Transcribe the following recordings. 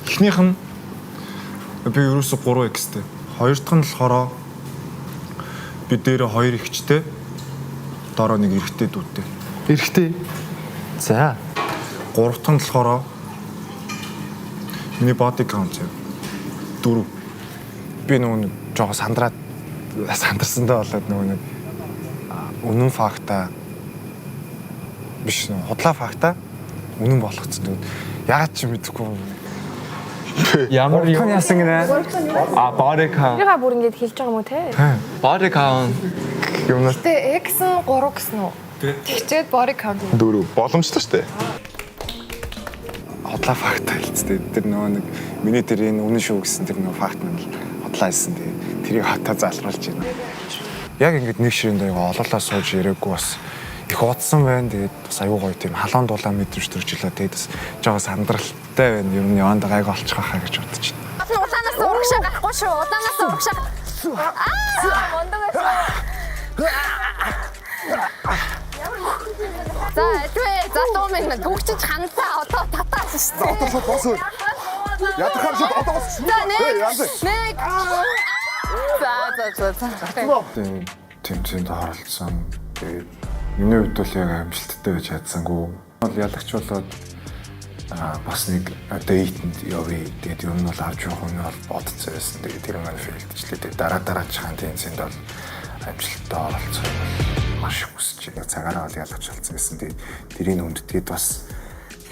Эхнийх нь би ерөөсө 3x-тэй. Хоёр дахь нь болохоор би дээр 2 ихчтэй. Дараа нэг эрэгтэй дүүтэй. Эрэгтэй. За. Гурав дахь нь болохоор миний body count 4. Би нөгөө жоо сандарсандаа болоод нөгөө үнэн факта биш нөө худлаа факта үнэн болгоцсон. Яагаад ч мэдэхгүй. Ямар юм яасан гинэ? Body count. Яга бүр ингэж хэлж байгаа юм уу те? Body count. Юмнаас Тэ X 3 гэсэн үү? Тэгчээд body count. 4 боломжтой шүү дээ. худлаа факта хэлцтэй. Тэр нөгөө нэг миний тэр энэ үнэн шүү гэсэн тэр нөгөө факт нь худлаа хэлсэн. Тэрийг хатаа залруулж байна. Яг ингэж нэг ширэнд аяга олоолаа сууж яриаггүй бас их удсан байна. Тэгээд бас аюу гоё тийм халуун дулаан мэдрэмж төржилөө. Тэгээд бас жоо сандралтай байна. Юм яванд гайг олчих байхаа гэж бодож байна. Удаанаас урагшаа гарахгүй шүү. Удаанаас урагшаа. Мондогоос. За, затуу минь төгчж ханцаа одоо татаас шүү дээ. Одоо шууд босоо. Ядахаар шууд одоо босоо. За, нэг. За. Тэмцээнд оролцсон. Тэгээд миний хувьд бол яг амжилттай байж чадсангүй. Бол ялагч болоод бас нэг дейтэнд явъя. Тэгээд ер нь бол авч явах нь бол бодцсон байсан. Тэгээд тэр маань фейлдчлээ. Тэгээд дараачихан тэмцээнд бол амжилттай оролцсон. Маш их хүсэж байгаа. Цагаараа бол ялагч болсон гэсэн. Тэгээд тэрийг хүндэтгээд бас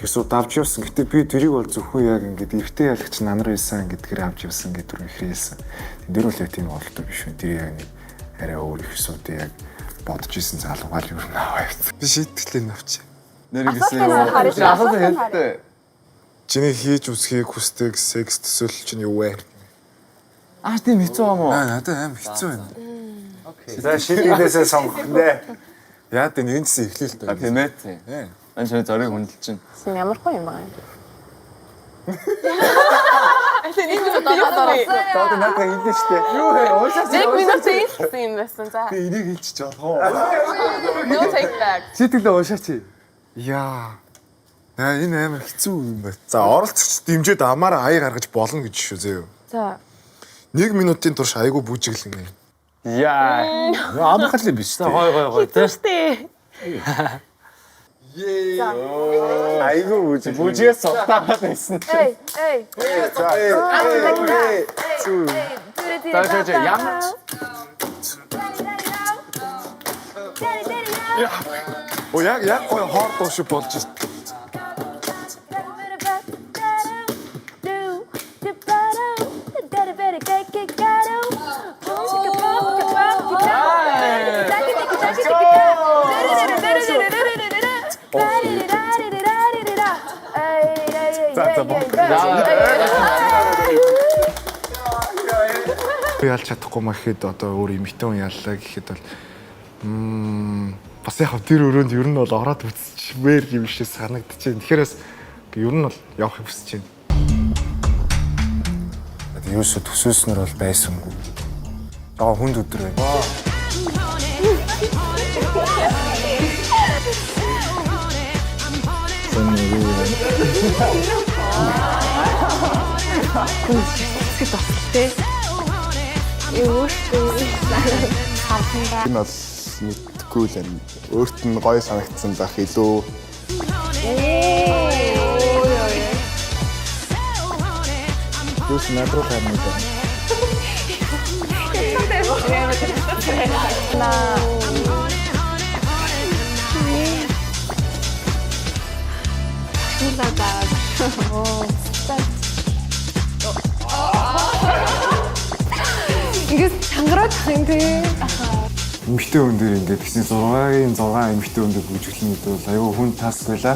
эсвэл давж явсан. Гэтэ би тэрийг бол зөвхөн яг ингээд эртний ялагч нанар байсан гэдгээр авч явсан гэдэг түр ихрээсэн. Тэр бол яг тийм болтой биш үү. Тэр яг нэг арай өөр их асуудыг яг бодож исэн залуугаар юу наваа явц. Би шийдтгэлээ навч. Нэргэсэн юу? Асуусан хэлдэг. Чиний хийж үсхийг хүсдэг секс төсөөлөл чинь юу вэ? Тийм хэцүү юм уу? Надад аим хэцүү байна. Окей. За шийдээсээ сонгох нэ. Яа тэ нэгэн зэс эхлэв л дээ. Тийм ээ. Тийм. Ань шээ зориг хүндэлж чинь. Ямар гоё юм байна. Эцэг энэ нь даа. Тоод надад хэлсэн шүү дээ. Юу вэ? Уушаа. Нэг минут хэлсэн юм байсан. За. Би энийг хэлчих жоохоо. No take back. Шийдэлээ уушаач. Яа. Энэ амар хэцүү юм байна. За оролцогч дэмжиж амаараа аяа гаргаж болно гэж шүү зөө. За. 1 минутын турш айгу бүжиглэн. Яа. Амархал биш үү? Гой. Тэстэй. Айгу бүжигээс сутаагаад байсан. Эй. За ямар О яг гой хоордоо шиг болж байна. Ялч чадахгүй маа гэхэд одоо өөр юм битэн яллаа гэхэд бол бас яг тэр өрөөнд ер нь бол ороод үсчмээр юм шиг санагдчихээн. Тэгэхээр бас ер нь бол явах хүсэж байна. Юусо төсөөснөр бол байсангүй. Аа хүнд өдөр байна. энэ бол мэдгүй л юм. Өөрт нь гоё санагдсан байх илүү. Юус надруу тань даа. Ингээд чангараад тахын тий. Эмэгтэй хүн дээр ингээд тэгсэн 6-ын 6 эмэгтэй хүн дээр бүжиглэн гэдэг бол аюу хүн тас байла.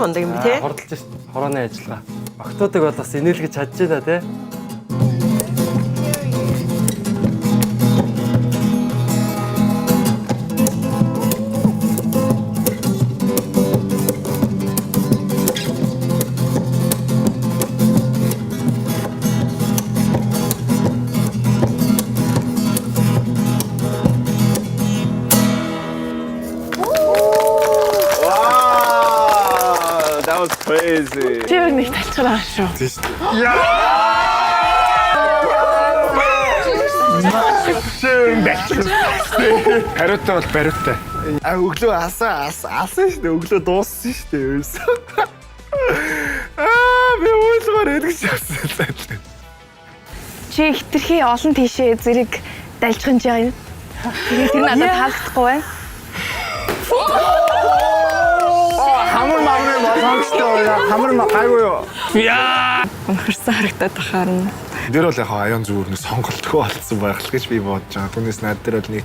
мундаг юм тий. Хордолж шít. Хорооны ажиллагаа. Охтуудыг бол бас инээлгэж чадж байна те. That was crazy. Тэр нэг талчраа шүү. Хариутай бол бариутай. Өглөө алсан шүү дээ. Өглөө дууссан шүү дээ. Ерөөсөө. Би уулгаар эдгэж явсан. Чи хитрхи олон тийшээ зэрэг дайлжхан ч байгаа юм. Тэгээд тэр надад таалагдахгүй байна. Хамар мамрын болгоомжтой хамар гайгүй юу? Унхарсан харагдаад тахаарна. Тэр бол яг аян зүгүүрний сонголтгүй болсон байх л гэж би бодож байгаа. Түүнээс над дээр бол нэг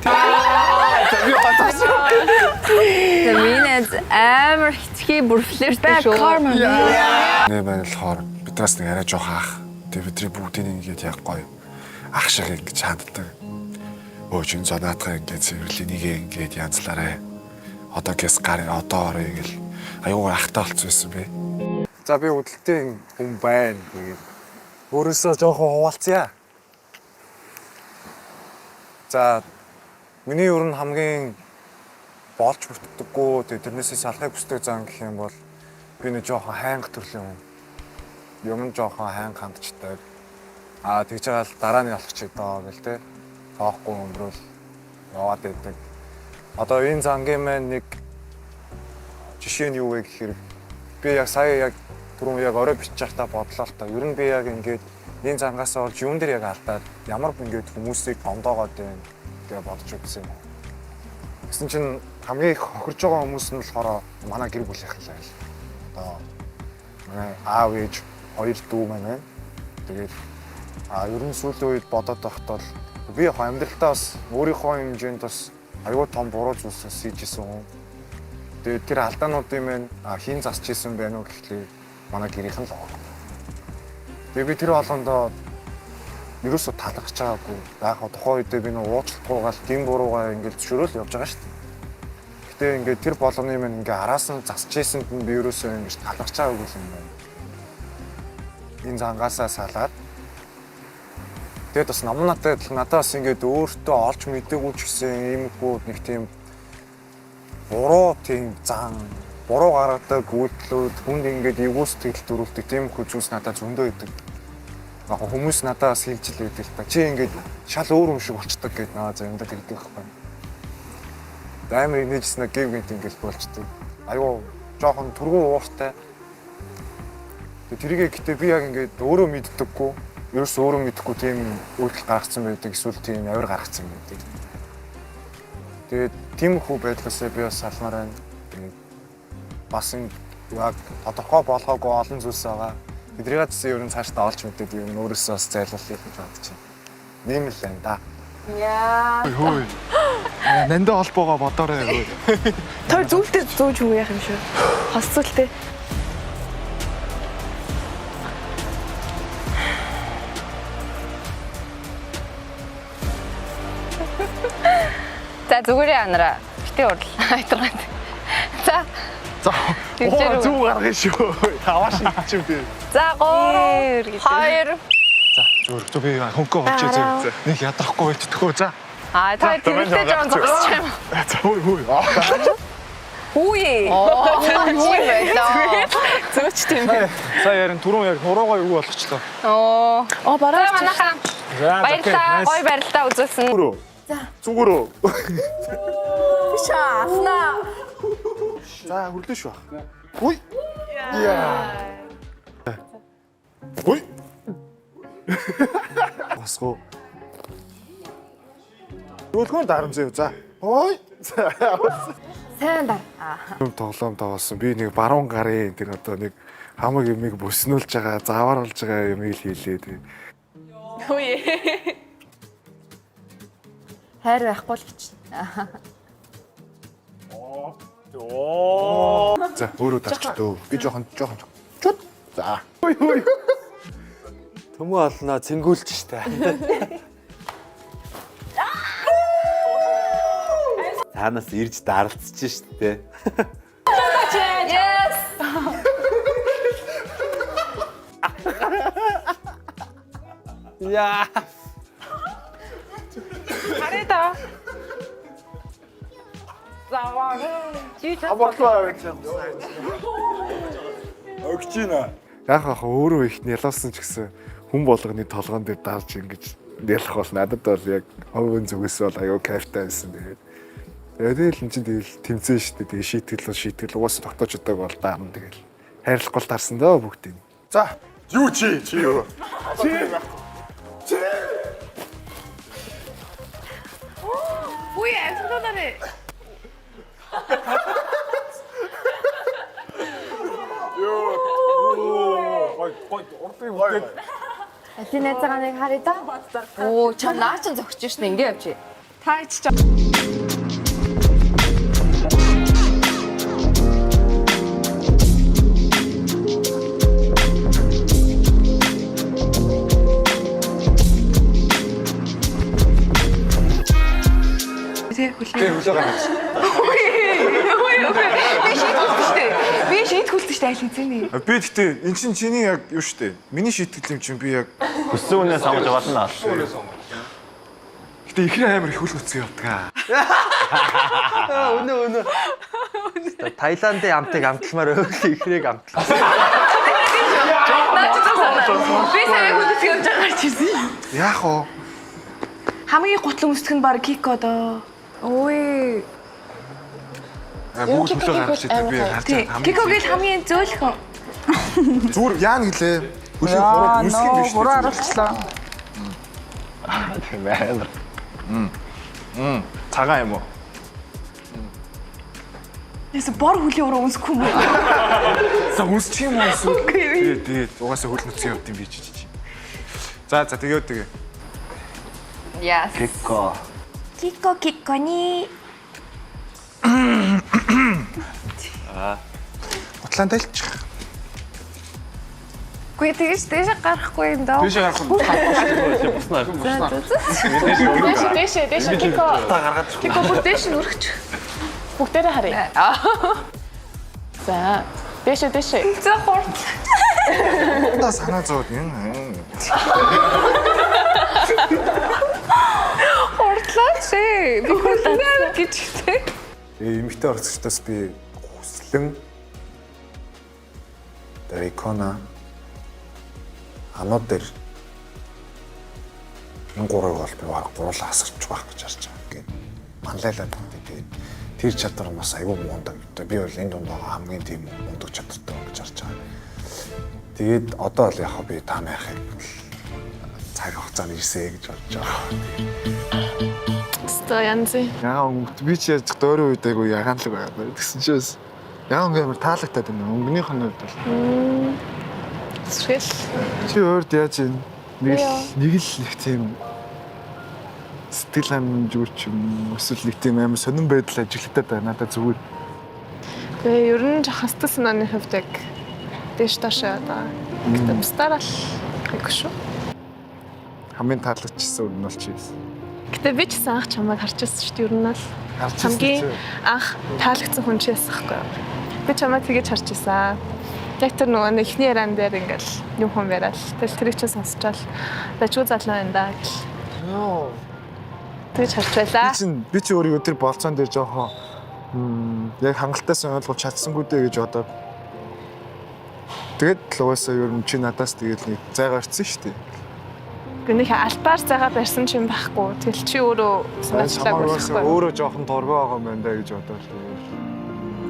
Минэд амар хитрхи бүр флиртэй шүү. нэ байна болохоор биднээс нэг арай жоох ах. Тэгээ бидний бүгдийг ингээд яг гоё ах шиг ингэж ханддаг. Өөч энэ зонаатгаа ингээд цэвэрлээ нэгэ ингээд янзлаарэ. Одоо гэс гар одоо орё гэл аюу ахтай болцсон байсан бэ. За би хөдөлтэй хүн байна. Тэгээд өөрөөсөө жоохон хуваалцъя. За миний ер нь хамгийн болж бүтдэггүй тэгээд тэрнээсээ салахыг хүсдэг зан гэх юм бол би нэг жоохон хайнга төрлийн хүн. Юм жоохон хайнга хандчдаг. Тэгж байгаа л дараа нь ялах ч доо гэл те. Тоохгүй өнгөрөөл яваад байдаг. Одоо энэ зангийн маань нэг жишээ нь юу вэ гэхээр би яг сая яг түрүүн яг орой бичиж байхдаа бодлоо л та. Ер нь би яг ингээд энэ зангаас олж юун дээр яг алдаад ямар ингээд хүмүүсийг гондоогоод байна гэж бодож үзсэн. Гэсэн чинь хамгийн их хохирж байгаа хүмүүс нь болохоор манай гэр бүлийнхэн л байл. Одоо манай аав ээж хоёр дүү маань байна. Тэгээд ер нь сүүлийн үед бодоод байхдаа би яг амьдралтаа бас өөрийнхөө хэмжээнд бас аюул том буруу зүйлсээс хийжсэн хүн. Тэгээд тэр алдаануудын маань хийн засч исэн байна уу гэхлээр манай гэрийнхэн л байгаа. Тэгээд би тэр болгондоо ерөөсө талархаж байгаагүй. Яг тухайн үедээ би нөө уучлахгүйгээл гин буруугаа ингээд зөвшөөрөл явж байгаа шүү дээ. Гэтэ ингээд тэр болгоны маань ингээд араас нь засч ийсэнд нь би ерөөсөө ингээд талархаж байгаагүй юм байна. Энэ зангаасаа салаад тэгээд бас надад бас ингээд өөртөө олж мэдээгүй ч гэсэн иймэрхүү нэг тийм буруу тийм зан буруу гаргадаг үйлдэлүүд хүнд ингээд эвгүй сэтгэл төрүүлдэг тиймэрхүү зүйлс надад зөндөө идэг. Яг хүмүүс надаас хэлжил байдаг л та. Чи ингээд шал өөр юм шиг болчдөг гэд надад заримдаа хэлдэг байхгүй. Амар инээжснэ гэв гэнт ингээд болчдөг. Аюу жоохон түргэн ууртай. Тэрийгээ гэтээ би яг ингээд өөрөө мэддэггүй. Ерөөс өөрөө мэдэхгүй тийм үйлдэл гаргацсан байдаг, эсвэл тийм авир гаргацсан байдаг. Тэгээд тиймэрхүү байдлаасаа би бас салмаар байна. Тэгээд бас энэ яг тодорхой болгоогүй олон зүйлс байгаа. Эдрийгээ ч ер нь цаашдаа олж мэдээд юм өөрөөсөө бас зайлуулъя гэж бодож байна. Ийм л байна да. Яа. Хөөе. Нандаа холбоогоо бодоорой. Тэр зүйлтэй зөөж юу яах юм шүү. Хосцолтэй. За зүгээр анараа. Битээ урал. Айтгаад. За. Зүг гаргая шүү. Тавааш ичим би. За 3 2 За зүгээр би хөнгөө очиж зөө. Нэг ядахгүй байтдаггүй за. та тэрэлтэй жоон зогсож юм. За хөөе. Үе. Зөөч тийм. Сая ярин түрүүн яг нуруугаа юу болгочлоо. Бараа манайхаа. Баярлалаа. Гой баярлалаа үзүүлсэн. Зүгээрөө. Биш аснаа. За хүрлээ шүү. Хүй. Яа. Хүй. Басго. Дүүлгэн дарамжээ. За. Хой. Сайн да. Тоглоом тоглосон. Би нэг баруун гарын тэр одоо нэг хамаг юмыг бүснүүлж байгаа, заваар болж байгаа юмыг хийлээ. Үе. Хайр байхгүй л гэж. За өөрөө дарчлаа. Би жоохон чут. За. Төмөө олноо цэнгүүлж штэ. Танаас ирж дарлцж штэ. Yes. Яа. Хараа. Өгч ийна. Яг өөрөө их нялуулсан ч гэсэн хүн болгоны толгоон дээр дарж ингэж нялах бол надад бол яг ховын зүгээс бол аюу кайфтай байсан. Тэгээд энэ чинь тэгэл тэмцэн шүү дээ. Тэгээ шийтгэл уус тогтоочдаг бол даарна тэгэл. Хайрлахгүй л дарсан дөө бүгдийг. За. Юу чи юу? Үгүй амсгалаарэ. Алин найзаагаа нэг харъя да. Оо чам наа ч зогсож шнэ ингэ явж. Та ич ч Би шийдгүүлсэн шүү дээ айлын зэний. Би гэхдээ эн чинь чиний яг юу штэ. Миний шийтгэл юм чинь би яг Хүссэн үнээ самж болно. Гэтэ ихрээ амар их үл хөцгөө явдаг. Өнөө. Таиландын амтыг амтламаар өөхлөө ихрээг амтлаа. Наач цаасаа. Би сая хүндэс явж байгаа ч гэсэн. Яах вэ? Хамгийн гутлан өсөх нь баг Кико доо. Ой. Бүгд төлөө гаргаж идэв би харж байгаа. Кико гэл хамгийн зөөлхөн. зүгээр яана гэлээ. Хүлээ хураа нүсгэн биш. буруу харуулчлаа. Тийм амар. Цагаан юм уу? Яс бор хүлийн ураа өнсөх юм уу? За үнсчих юм уу эсвэл? Тэгээд угаасаа хөл нүцгэн явд юм би чи. За тэгээ. Яс. Кикко. Кикони. Утлаан тайлчих. Гүй тэгэж дээш гарахгүй юм даа. Тийш гарах юм. Дэше Кико. Кико бүр дэше нүрхч. Бүгдээрээ харъя. За. Дэше. За хорт. Та санаа зовд юм. Хортлаач ээ. Би хортлаа гэж хэлээ. Эмэгтэй орцогчдоос би хүслэн Икона анууд дээр энэ гурыг бол би баг гурлаа асарч байх гэж харж байгаа. Ингээд манлайлаад тэгээд тэр чадвар бас аюу мундаг. Би бол энэ дунд байгаа хамгийн тийм мундаг чадвартай гэж харж байгаа. Тэгээд одоо л яг би та найхыг цаг хугацаанд ирсэ гэж бодож байгаа. Ста янзи. Яа би чи яаж дөөрөө үед айгу ягаанлаг байна. Тэгсэн чи бас яа амар таалагдаад байна. Өнгөнийх нь үед бол. Эсвэл Чи өөрд яаж юм? Нэг л их тийм сэтгэл хангамжгүй юм. Эсвэл нэг тийм амар сонирн байдал ажиглагдаад байна. Надад зүгээр. тэгээ ер нь хастас санааны хувьд яг дэш ташаа да. Гэтэ бусдаар л айгүй шүү. Хамгийн таалагдчихсан үн нь бол чи. Гэтэ би ч гэсэн анх чамайг харчихсан шүү дээ ер нь л. Харчихсан Хамгийн анх таалагдсан хүн чи байсан байхгүй юу? Би чамайг тэгэж харчихсан. Яг тэр нөгөө ихний яран дээр ингээл юм хүн бараал. Тэгэл тэрийг чинь сонсчаал. Бачгүй залуу байна да гэл. Тэгэж харч байлаа. Би чи өөрийгөө тэр болцоон дээр жоохон яг хангалттай ойлгож чадсангүй дээ гэж бодоод. Тэгээд л угаасаа ер нь чи надаас тэгэл нэг зай гарцсан шүү дээ. Гүнийх альбаар цагаа барьсан ч юм байхгүй. Тэгэл чи өөрөө санаачлаагүй байхгүй. Өөрөө жоохон дургүй байгаа юм байна да гэж бодоод тэгэл.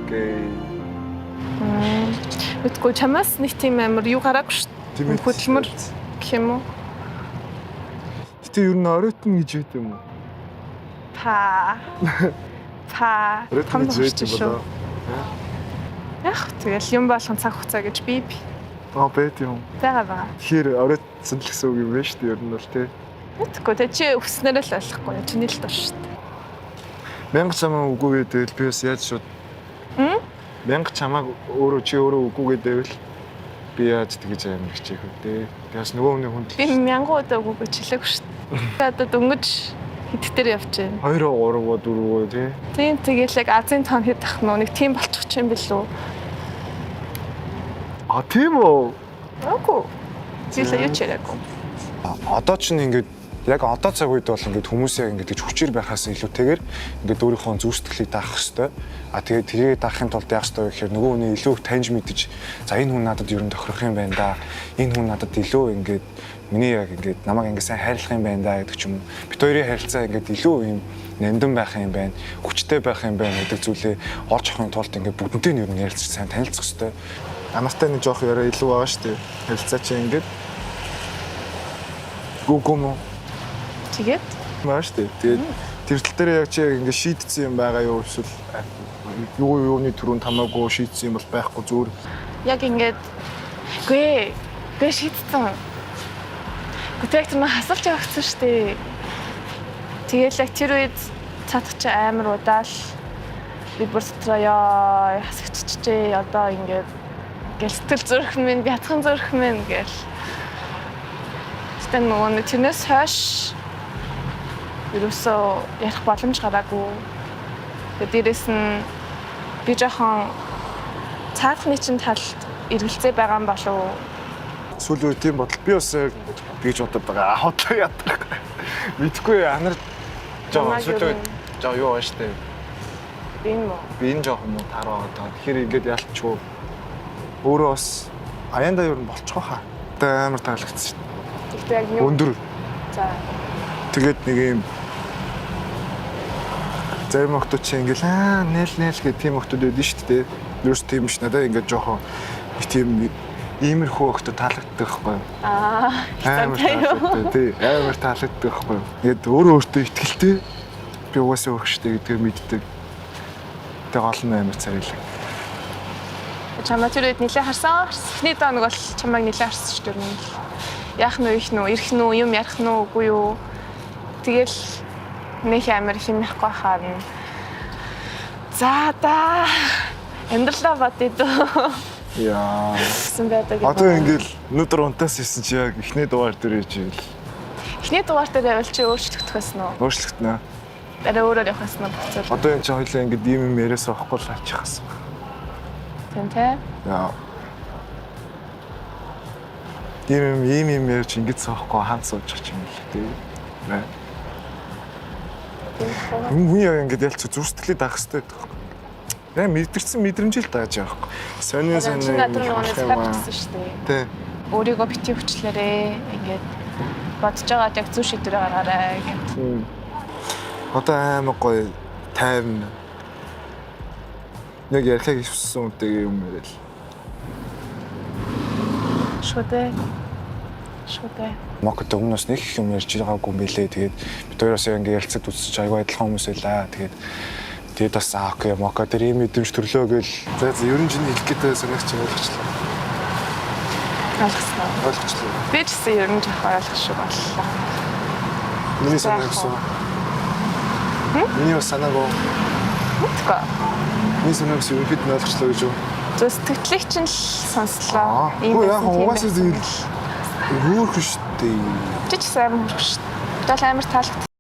Окей. Мэдгүй чамаас нэг тийм амар юу гараагүй шүү дээ. Хөдөлмөр гэх юм уу? Гэтэ ер нь оройтно гэж үүд юм уу? Та. Оройтно гэж үүд юм болоо. Яг тэгэл юм болгон цаг хугацаа гэж би. Бэт юм. Байгаа. Тэгэхээр оройтсон л гэсэн үг юм байна шүү дээ ер нь бол тий. Мэдгүй тэ чи өснөрөө л болохгүй. Чиний л дурш шүү дээ. Мянга чамаа үгүй тэгэл би бас яаж шууд Мянга чамааг чи өөрөө үгүй гэдэвэл би яаж тэгж амар хичээх вэ дээ. Тэгээс нөгөө хүний хүнд Би мянган удаа үгүй чилээгүй шүү дээ. Одоо дөнгөж хидтэр явж байна. 2 3 4 тий. Тийм тэгэл яг Азийн тоон хэд ах нөө нэг тийм болчих чинь билүү. А тийм үү? Үгүй. Зилээ юу ч яриаггүй. Одоо ч ингээд яг одоо цаг үед бол ингээд хүмүүс яг ингээд хүчээр байхаас илүүтэйгээр ингээд өөрийнхөө зүрх сэтгэлийг даах хэвээр. А тэгээд тэрийг даахын тулд яах ёстой вэ гэхээр нөгөө хүний илүү их таньж мэдэж за энэ хүн надад ер нь тохирох юм байна да. Энэ хүн надад илүү ингээд миний яг ингээд намайг ингээд сайн хайрлах юм байна да гэдэг ч юм уу. Бид хоёрын харилцаа ингээд илүү юм нандин байх юм байна, хүчтэй байх юм байна гэдэг зүйлээ олж авахын тулд ингээд бүгднтэй нь ер нь ярилцаж сайн танилцах ёстой. Намастай нэг жоох яриа илүү байгаа шүү дээ. Харилцаа чинь ингээд гүгүм Тэгээд маш дээ. Тэгээд тэр тал дээр яг чи яг ингэ шийдсэн юм байгаа юу эсвэл юуны түрүүнд хамаагүй шийдсэн юм бол байхгүй зүгээр. яг ингээд гээ шийдсэн. Гэтэл тэр нөх хасалж явагдсан шүү дээ. Тэгээд яг тэр үед цаадах чи амар удаал би бүр дотроо хасагчжээ одоо ингээд гэл сэтгэл зүрх минь бятхан зүрх минь гэл. Тэгтээ нөгөө тэрнээс хойш ерөөсөө ярих боломж гараагүй. Тэгээд дээрэс нь би жоохон цаадхны чинь талд эргэлзээ байгаа юм болов уу? Сүүлийн үед тийм бодол би бас бийж бодод байгаа. Хотлоо яадаг. Мэдхгүй анар жоо сүүлийн үед жоо юу ааш тээ. Би юм уу? Би энэ жоох юм уу тараа одоо. Тэгэхээр ингээд ялчгүй. Өөрөө бас аяндаа юу болчихоо хаа. Одоо амар таалагдсан шүү дээ. Тэгтээ яг юу? Өндөр. За. Тэгээд нэг юм зарим охтууд чи ингээл нээл гэх тийм охтууд байдаг шүү дээ. Юус тийм ш надаа ингээд жоохон тийм иймэрхүү охтууд таалагддаг байхгүй юу? Амар таалагддаг тий. Амар таалагддаг байхгүй юу? Ингээд өөрөө өөртөө ихтгэлтэй би угаасаа өрхштэй гэдгээр мэддэг. Тэг гол нь амар царилэг. Чамаа тэр үед нилээ харсан. Эхний доо нэг бол чамайг нилээ харсан шүү дээ. Яах нь их нүү, ирэх нүү, юм ярих нүү үгүй юу? Тэгэл нэг амар химэхгүй хаарна. За да. Амьдралаа бодъё дөө. Яа. Гэсэн байдаг. Одоо ингээл өнөөдөр унтаас ирсэн чи яг эхний дугаар дээр ээж ийл. Эхний дугаар дээр явал чи өөрчлөгдөх байсан уу? Өөрчлөгдөнө. Арай өөрөөр явах байсан уу буцаад? Одоо энэ чи хоёлаа ингээд ийм яриас авахгүй л аачих гэсэн. Тийм тий. Яа. Ийм ярьж ингэж суухгүй хаан сууж ч юм л тий. Нэ. Хүн яа ингэж ялч зүрх сэтгэлээ даах хэрэгтэй байдаг. Яа мэдэрсэн мэдрэмжил дааж байгаа байхгүй. Сонин Чи надад нөгөөс тавьчихсан шүү дээ. Тий. Өөрийгөө бити хүчлээрээ ингээд бодож байгаад яг зүг шийдвэр гаргаарай гэх. Одоо амар гоё тайван. Нэг ярихыг хүссэн үнтэй юм ярил. Шүдэ. Мокд өмнөөс нэг их юм ярьж байгаагүй юм билээ. Тэгээд бид хоёроос ингээ ярилцаад үзчих айгүй адилхан хүмүүс байлаа. Тэгээд бас окей мокд тэр ийм мэдрэмж төрлөө гэл. За ер нь чинь хэлэх гэдэг санагч ойлгочлаа. Ойлгочлаа. Би ч гэсэн ер нь жоох ойлгох шиг боллоо. Миний санаагсан. Миний санаагаа. Мэдгүй. Миний санаагс юу хэд нь ойлгочлаа гэж юу? Зөв сэтгэлийг чинь л сонслоо. Ийм яг угаасаа зүйл хөөх штэ. Чи ч сайн хөөх штэ. Тэгэл амар таалагдсан.